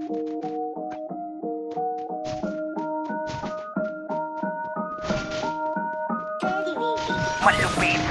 Malupit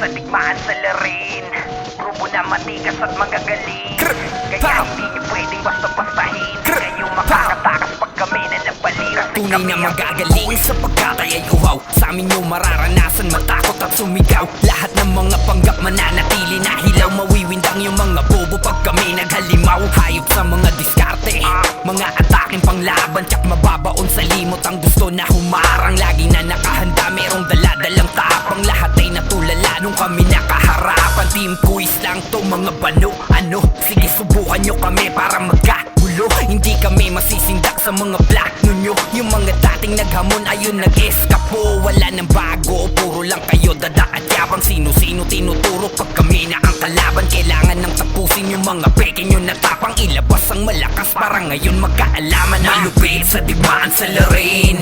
sa digmaan sa larin, grupo na matikas at magagaling. Kaya hindi nyo pwedeng basta-bastahin. Kayo makakatakas pag kami na nabalik. Tunay na magagaling sapagkat ay uhaw. Sa amin nyo mararanasan matakot at sumigaw. Lahat ng mga panggap mananatili na hilaw. Mawiwindang yung mga bobo pag kami naghalimaw. Hayop sa mga diskarte, mga ataking panglaban, tsak mababaon sa limot. Ang gusto na humarang, lagi na nakahanda, merong daladalang tapang. Lahat ay natulala nung kami nakaharapan. Team quiz lang to mga bano. Ano? Sige subukan nyo kami para magkagulo. Hindi kami masisindak sa mga plano nyo. Yung mga dating naghamon ayun nag-eskapo. Wala nang bago, puro lang kayo dada at yabang. Sino-sino tinuturo pag kami na ang kalaban. Kailangan nang tapusin yung mga peke nyo na tapang. Ilabas ang malakas para ngayon magkaalaman. Malupit sa digmaan sa larin,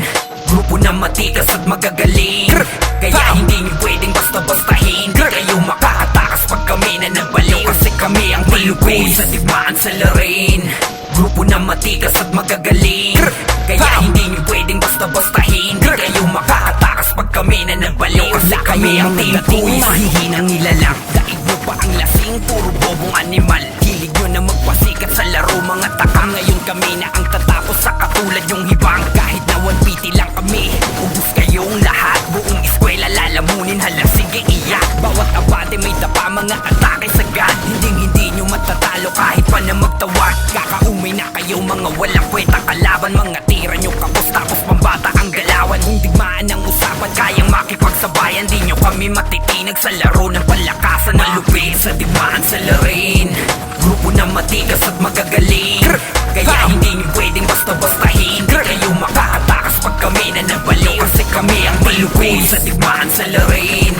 grupo na matikas at magagaling. Kaya hindi nyo pwedeng basta-bastahin. Di kayo makakatakas pag kami na nagbalik. Kasi kami ang malupit sa digmaan sa larin, grupo na matikas at magagaling. Kaya hindi nyo pwedeng basta-bastahin. Di kayo makakatakas pag kami na nagbalik. Kasi kami ang tinatuloy, mahihinang nilalang. Daig mo pa ang lasing, puro bobong animal. Hilig nyo na magpasikat sa laro mga takam. Ngayon kami na ang tatapos sa katulad yung hibang. Kahit na 1PT lang kami, ubus kayong lahat. Buong eskwela lalamunin, hala sige iyak. Bawat abate may tapa, mga atake sagad. Hindi nyo matatalo kahit pa na magtawag. Kakaumay na kayo mga walang kwentang kalaban. Mga tira nyo kapos tapos pambata ang galawan. Kung digmaan ang usapan kayang makipagsabayan. Di nyo kami matitinag sa laro ng palakasan. Malupit sa digmaan sa larin, grupo na matikas at magagaling. Kaya hindi nyo pwedeng basta-bastahin. Di kayo makakatakas pag kami na nagbalik. Kasi kami ang malupit sa digmaan sa larin,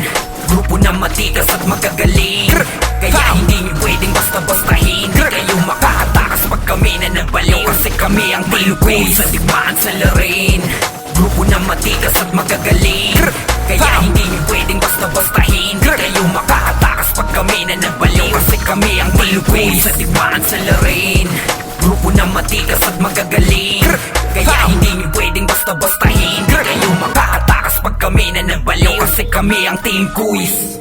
grupo na matikas at magagaling. Kaya hindi nyo pwedeng basta-bastahin. Di kayo makakatakas pag kami na nagbalik. Kasi kami ang malupit sa digmaan sa larin, grupo na matikas at magagaling. Kaya hindi nyo pwedeng basta-bastahin. Di kayo makakatakas pag kami na nagbalik. Kasi kami ang malupit sa digmaan sa larin, grupo na matikas at magagaling. Kaya hindi nyo pwedeng basta-bastahin. Di kayo makakatakas pag kami na nagbalik. Kasi kami ang Team Quiz.